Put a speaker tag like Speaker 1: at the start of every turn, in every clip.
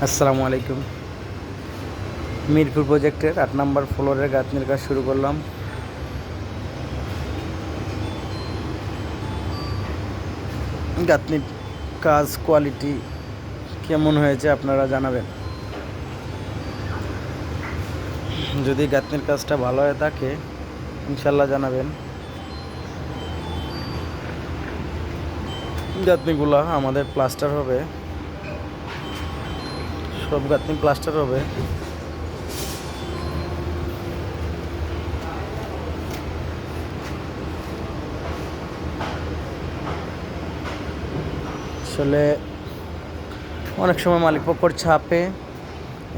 Speaker 1: আসসালামু আলাইকুম। মিরপুর প্রজেক্টের ৮ নম্বর ফ্লোরের গাঁথনির কাজ শুরু করলাম। গাঁথনির কাজ কোয়ালিটি কেমন হয়েছে আপনারা জানাবেন। যদি গাঁথনির কাজটা ভালো হয়ে থাকে ইনশাল্লাহ জানাবেন। গাঁথনিগুলো আমাদের প্লাস্টার হবে, সব গাঁথনি প্লাস্টার হবে। আসলে অনেক সময় মালিকপক্ষর চাপে,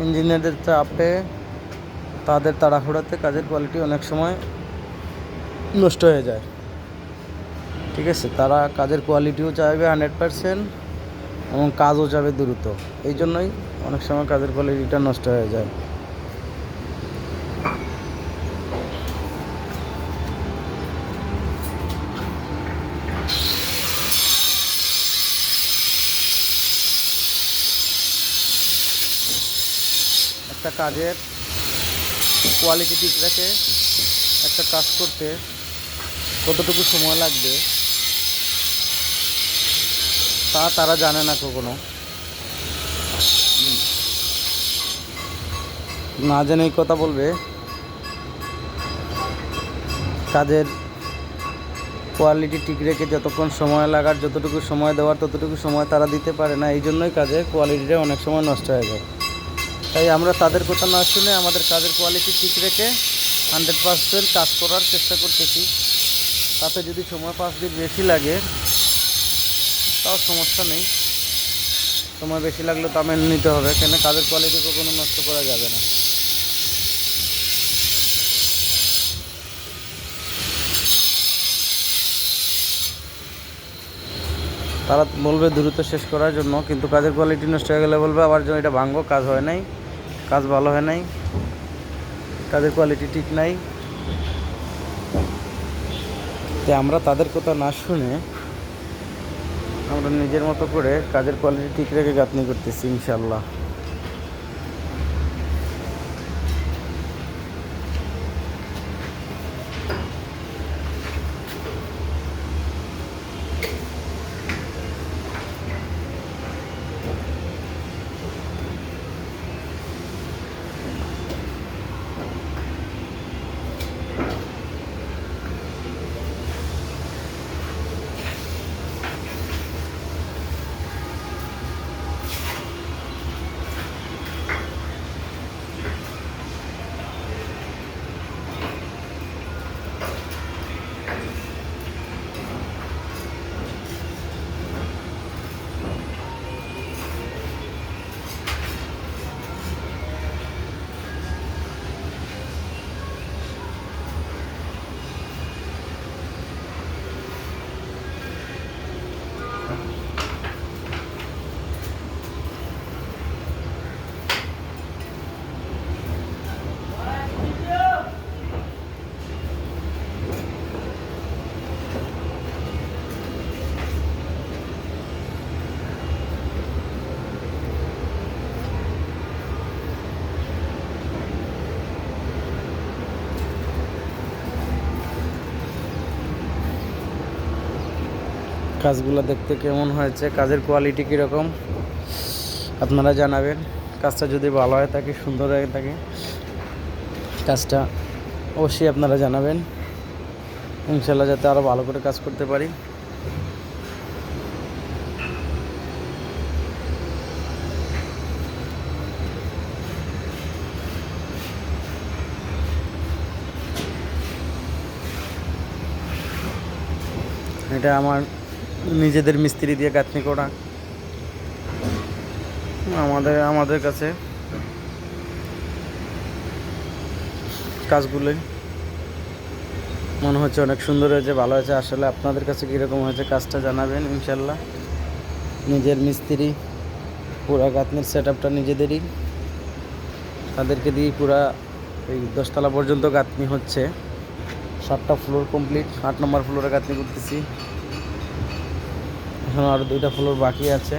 Speaker 1: ইঞ্জিনিয়ারদের চাপে, তাদের তাড়াহুড়াতে কাজের কোয়ালিটি অনেক সময় নষ্ট হয়ে যায়। ঠিক আছে, তারা কাজের কোয়ালিটিও চাইবে 100% এবং কাজও যাবে দ্রুত, এই জন্যই অনেক সময় কাজের কোয়ালিটিটা নষ্ট হয়ে যায়। একটা কাজের কোয়ালিটি ঠিক রেখে একটা কাজ করতে কতটুকু সময় লাগবে তা তারা জানে না। কখনো না জেনে এই কথা বলবে। কাজের কোয়ালিটি ঠিক রেখে যতক্ষণ সময় লাগার, যতটুকু সময় দেওয়ার ততটুকু সময় তারা দিতে পারে না, এই জন্যই কাজের কোয়ালিটিটা অনেক সময় নষ্ট হয়ে যায়। তাই আমরা তাদের কথা না শুনে আমাদের কাজের কোয়ালিটি ঠিক রেখে 100% কাজ করার চেষ্টা করতেছি। তাতে যদি সময় 5 দিন বেশি লাগে তাও সমস্যা নেই, সময় বেশি লাগলে তা মেনে নিতে হবে, কেন কাজের কোয়ালিটি কখনো নষ্ট করা যাবে না। তারা বলবে দ্রুত শেষ করার জন্য, কিন্তু কাজের কোয়ালিটি নষ্ট হয়ে গেলে বলবে আবার এটা ভাঙো, কাজ হয় নাই, কাজ ভালো হয় নাই, কাজের কোয়ালিটি ঠিক নাই। তাই আমরা তাদের কথা না শুনে আমরা নিজের মতো করে কাজের কোয়ালিটি ঠিক রেখে গাঁথনি করতেছি ইনশাল্লাহ। কাজগুলো দেখতে কেমন হয়েছে, কাজের কোয়ালিটি কীরকম আপনারা জানাবেন। কাজটা যদি ভালো হয়ে থাকে, সুন্দর হয়ে থাকে, কাজটা অবশ্যই আপনারা জানাবেন ইনশাল্লাহ, যাতে আরও ভালো করে কাজ করতে পারি। এটা আমার নিজেদের মিস্ত্রি দিয়ে গাঁথনি করা। আমাদের কাছে কাজগুলোই মনে হচ্ছে অনেক সুন্দর হয়েছে, ভালো হয়েছে। আসলে আপনাদের কাছে কীরকম হয়েছে কাজটা জানাবেন ইনশাল্লাহ। নিজের মিস্ত্রি, পুরা গাঁথনির সেট আপটা নিজেদেরই, তাদেরকে দিয়ে পুরা এই 10 তলা পর্যন্ত গাঁথনি হচ্ছে। 7টা ফ্লোর কমপ্লিট, 8 নম্বর ফ্লোরে গাঁথনি করতেছি, এখন আরও 2টা ফ্লোর বাকি আছে।